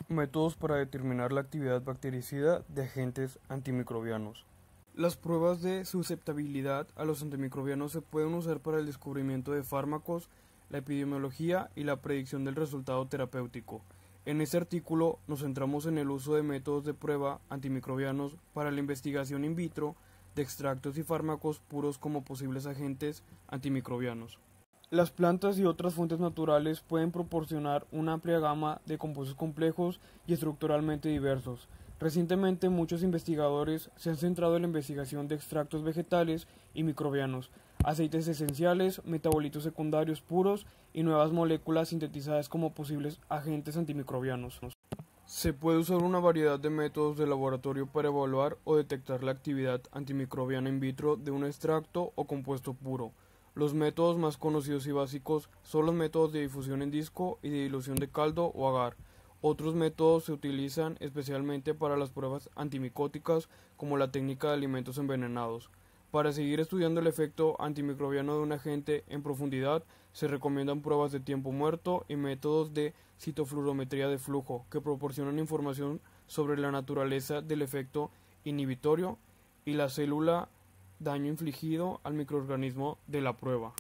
Métodos para determinar la actividad bactericida de agentes antimicrobianos. Las pruebas de susceptibilidad a los antimicrobianos se pueden usar para el descubrimiento de fármacos, la epidemiología y la predicción del resultado terapéutico. En este artículo nos centramos en el uso de métodos de prueba antimicrobianos para la investigación in vitro de extractos y fármacos puros como posibles agentes antimicrobianos. Las plantas y otras fuentes naturales pueden proporcionar una amplia gama de compuestos complejos y estructuralmente diversos. Recientemente, muchos investigadores se han centrado en la investigación de extractos vegetales y microbianos, aceites esenciales, metabolitos secundarios puros y nuevas moléculas sintetizadas como posibles agentes antimicrobianos. Se puede usar una variedad de métodos de laboratorio para evaluar o detectar la actividad antimicrobiana in vitro de un extracto o compuesto puro. Los métodos más conocidos y básicos son los métodos de difusión en disco y de dilución de caldo o agar. Otros métodos se utilizan especialmente para las pruebas antimicóticas, como la técnica de alimentos envenenados. Para seguir estudiando el efecto antimicrobiano de un agente en profundidad, se recomiendan pruebas de tiempo muerto y métodos de citofluorometría de flujo, que proporcionan información sobre la naturaleza del efecto inhibitorio y la célula daño infligido al microorganismo de la prueba.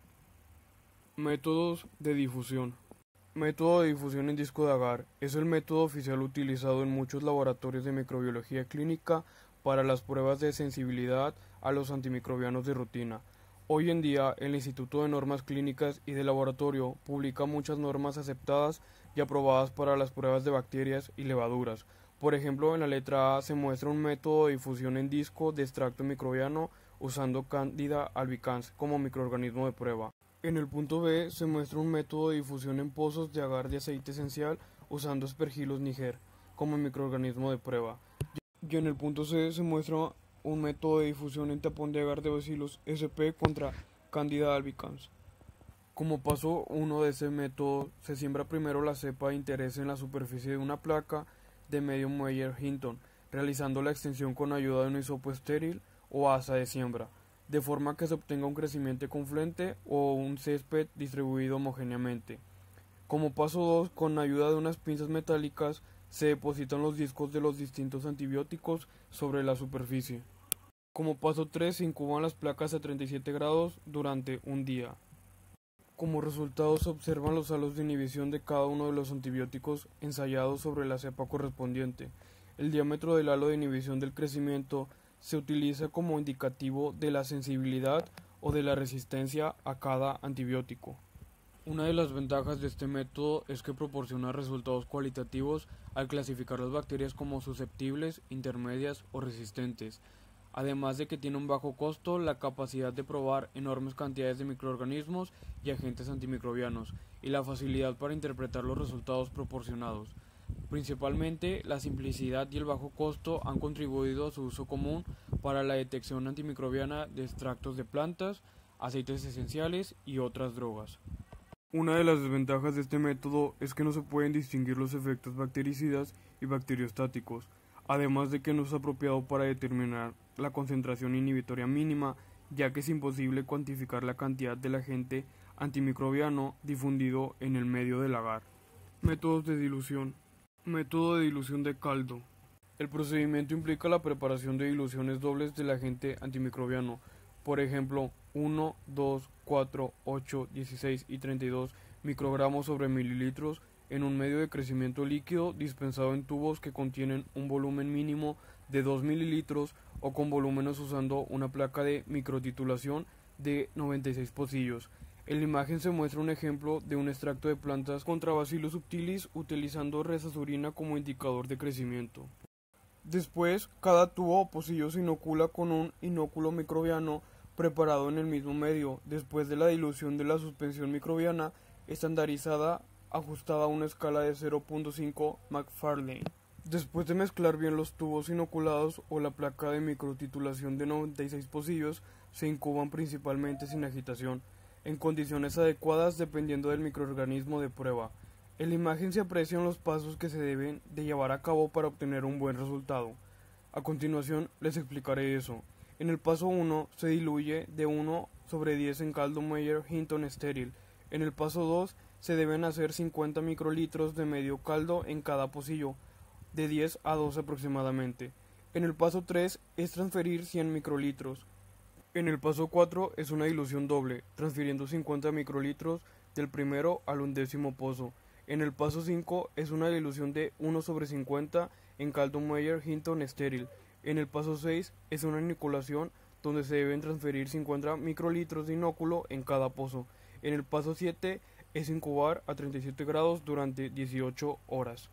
Métodos de difusión. Método de difusión en disco de agar es el método oficial utilizado en muchos laboratorios de microbiología clínica para las pruebas de sensibilidad a los antimicrobianos de rutina. Hoy en día, el Instituto de Normas Clínicas y de Laboratorio publica muchas normas aceptadas y aprobadas para las pruebas de bacterias y levaduras. Por ejemplo, en la letra A se muestra un método de difusión en disco de extracto microbiano usando Candida albicans como microorganismo de prueba. En el punto B se muestra un método de difusión en pozos de agar de aceite esencial usando Aspergillus niger como microorganismo de prueba. Y en el punto C se muestra un método de difusión en tapón de agar de Bacillus sp contra Candida albicans. Como paso 1 de ese método, se siembra primero la cepa de interés en la superficie de una placa de medium Meyer Hinton, realizando la extensión con ayuda de un hisopo estéril o asa de siembra, de forma que se obtenga un crecimiento confluente o un césped distribuido homogéneamente. Como paso 2, con ayuda de unas pinzas metálicas, se depositan los discos de los distintos antibióticos sobre la superficie. Como paso 3, se incuban las placas a 37 grados durante un día. Como resultado se observan los halos de inhibición de cada uno de los antibióticos ensayados sobre la cepa correspondiente. El diámetro del halo de inhibición del crecimiento se utiliza como indicativo de la sensibilidad o de la resistencia a cada antibiótico. Una de las ventajas de este método es que proporciona resultados cualitativos al clasificar las bacterias como susceptibles, intermedias o resistentes, además de que tiene un bajo costo, la capacidad de probar enormes cantidades de microorganismos y agentes antimicrobianos, y la facilidad para interpretar los resultados proporcionados. Principalmente, la simplicidad y el bajo costo han contribuido a su uso común para la detección antimicrobiana de extractos de plantas, aceites esenciales y otras drogas. Una de las desventajas de este método es que no se pueden distinguir los efectos bactericidas y bacteriostáticos, además de que no es apropiado para determinar la concentración inhibitoria mínima, ya que es imposible cuantificar la cantidad del agente antimicrobiano difundido en el medio del agar. Métodos de dilución. Método de dilución de caldo. El procedimiento implica la preparación de diluciones dobles del agente antimicrobiano, por ejemplo, 1, 2, 4, 8, 16 y 32 microgramos sobre mililitros en un medio de crecimiento líquido dispensado en tubos que contienen un volumen mínimo de 2 mililitros o con volúmenes usando una placa de microtitulación de 96 pocillos. En la imagen se muestra un ejemplo de un extracto de plantas contra Bacillus subtilis utilizando resasurina como indicador de crecimiento. Después, cada tubo o pocillo se inocula con un inóculo microbiano preparado en el mismo medio, después de la dilución de la suspensión microbiana estandarizada ajustada a una escala de 0.5 McFarlane. Después de mezclar bien los tubos inoculados o la placa de microtitulación de 96 pocillos, se incuban principalmente sin agitación, en condiciones adecuadas dependiendo del microorganismo de prueba. En la imagen se aprecian los pasos que se deben de llevar a cabo para obtener un buen resultado. A continuación les explicaré eso. En el paso 1 se diluye de 1/10 en caldo Meyer Hinton estéril. En el paso 2 se deben hacer 50 microlitros de medio caldo en cada pocillo, de 10 a 12 aproximadamente. En el paso 3 es transferir 100 microlitros. En el paso 4 es una dilución doble, transfiriendo 50 microlitros del primero al 1/10 pozo. En el paso 5 es una dilución de 1/50 en caldo Meyer Hinton estéril. En el paso 6 es una inoculación donde se deben transferir 50 microlitros de inóculo en cada pozo. En el paso 7 es incubar a 37 grados durante 18 horas.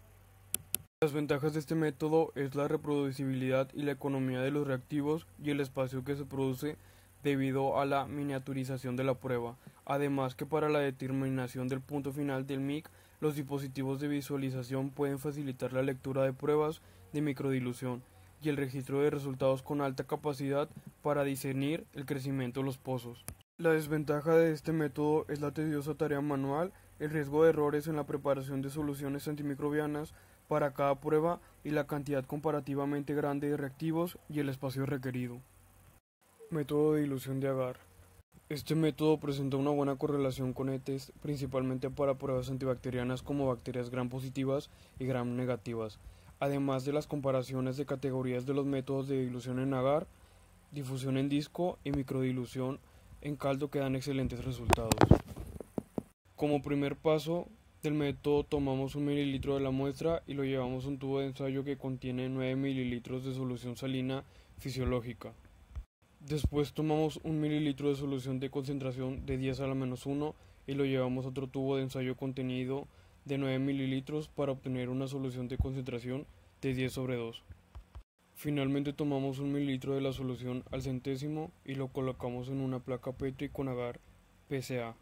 Las ventajas de este método es la reproducibilidad y la economía de los reactivos y el espacio que se produce debido a la miniaturización de la prueba. Además que para la determinación del punto final del MIC, los dispositivos de visualización pueden facilitar la lectura de pruebas de microdilución y el registro de resultados con alta capacidad para discernir el crecimiento de los pozos. La desventaja de este método es la tediosa tarea manual, el riesgo de errores en la preparación de soluciones antimicrobianas para cada prueba y la cantidad comparativamente grande de reactivos y el espacio requerido. Método de dilución de agar. Este método presenta una buena correlación con ETEs, principalmente para pruebas antibacterianas como bacterias gram positivas y gram negativas, además de las comparaciones de categorías de los métodos de dilución en agar, difusión en disco y microdilución en caldo que dan excelentes resultados. Como primer paso del método tomamos 1 mililitro de la muestra y lo llevamos a un tubo de ensayo que contiene 9 mililitros de solución salina fisiológica. Después tomamos 1 mililitro de solución de concentración de 10 a la menos 1 y lo llevamos a otro tubo de ensayo contenido de 9 mililitros para obtener una solución de concentración de 10/2. Finalmente tomamos 1 mililitro de la solución al centésimo y lo colocamos en una placa Petri con agar PCA.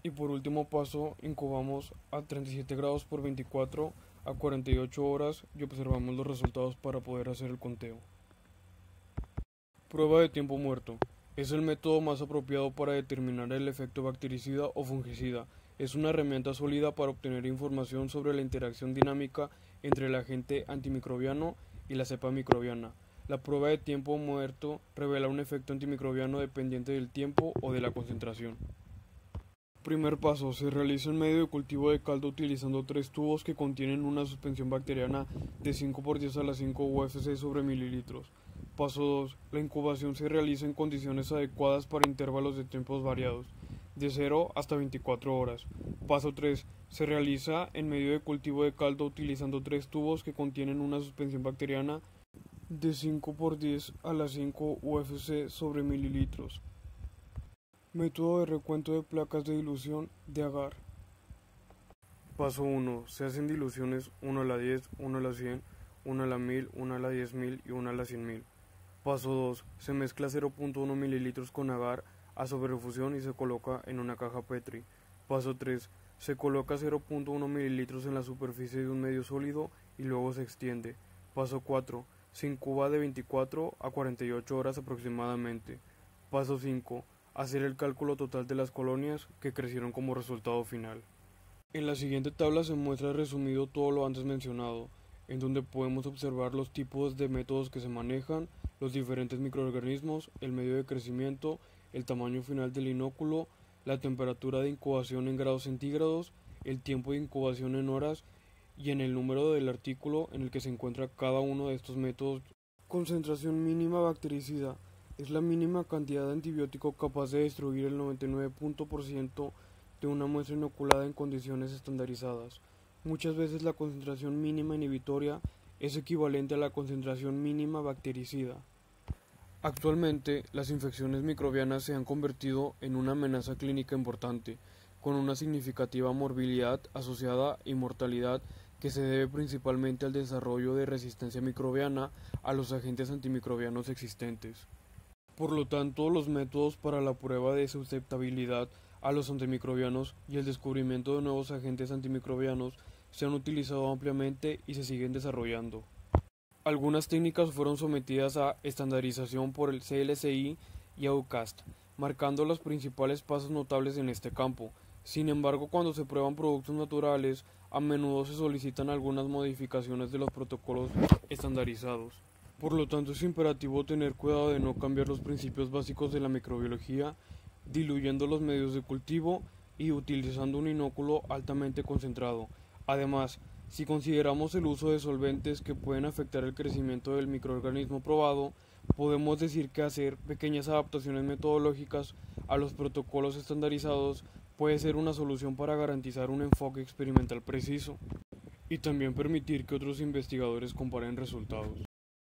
Y por último paso, incubamos a 37 grados por 24 a 48 horas y observamos los resultados para poder hacer el conteo. Prueba de tiempo muerto. Es el método más apropiado para determinar el efecto bactericida o fungicida. Es una herramienta sólida para obtener información sobre la interacción dinámica entre el agente antimicrobiano y la cepa microbiana. La prueba de tiempo muerto revela un efecto antimicrobiano dependiente del tiempo o de la concentración. Primer paso. Se realiza un medio de cultivo de caldo utilizando 3 tubos que contienen una suspensión bacteriana de 5 por 10 a la 5 UFC sobre mililitros. Paso 2. La incubación se realiza en condiciones adecuadas para intervalos de tiempos variados, de 0 hasta 24 horas. Paso 3. Se realiza en medio de cultivo de caldo utilizando 3 tubos que contienen una suspensión bacteriana de 5 por 10 a la 5 UFC sobre mililitros. Método de recuento de placas de dilución de agar. Paso 1. Se hacen diluciones 1 a la 10, 1 a la 100, 1 a la 1000, 1 a la 10.000 y 1 a la 100.000. Paso 2. Se mezcla 0.1 mililitros con agar a sobrefusión y se coloca en una caja Petri. Paso 3. Se coloca 0.1 mililitros en la superficie de un medio sólido y luego se extiende. Paso 4. Se incuba de 24 a 48 horas aproximadamente. Paso 5. Hacer el cálculo total de las colonias que crecieron como resultado final. En la siguiente tabla se muestra resumido todo lo antes mencionado, en donde podemos observar los tipos de métodos que se manejan, los diferentes microorganismos, el medio de crecimiento, el tamaño final del inóculo, la temperatura de incubación en grados centígrados, el tiempo de incubación en horas y en el número del artículo en el que se encuentra cada uno de estos métodos. Concentración mínima bactericida. Es la mínima cantidad de antibiótico capaz de destruir el 99% de una muestra inoculada en condiciones estandarizadas. Muchas veces la concentración mínima inhibitoria es equivalente a la concentración mínima bactericida. Actualmente, las infecciones microbianas se han convertido en una amenaza clínica importante, con una significativa morbilidad asociada y mortalidad que se debe principalmente al desarrollo de resistencia microbiana a los agentes antimicrobianos existentes. Por lo tanto, los métodos para la prueba de susceptibilidad a los antimicrobianos y el descubrimiento de nuevos agentes antimicrobianos se han utilizado ampliamente y se siguen desarrollando. Algunas técnicas fueron sometidas a estandarización por el CLSI y EUCAST, marcando los principales pasos notables en este campo. Sin embargo, cuando se prueban productos naturales, a menudo se solicitan algunas modificaciones de los protocolos estandarizados. Por lo tanto, es imperativo tener cuidado de no cambiar los principios básicos de la microbiología, diluyendo los medios de cultivo y utilizando un inóculo altamente concentrado. Además, Si consideramos el uso de solventes que pueden afectar el crecimiento del microorganismo probado, podemos decir que hacer pequeñas adaptaciones metodológicas a los protocolos estandarizados puede ser una solución para garantizar un enfoque experimental preciso y también permitir que otros investigadores comparen resultados.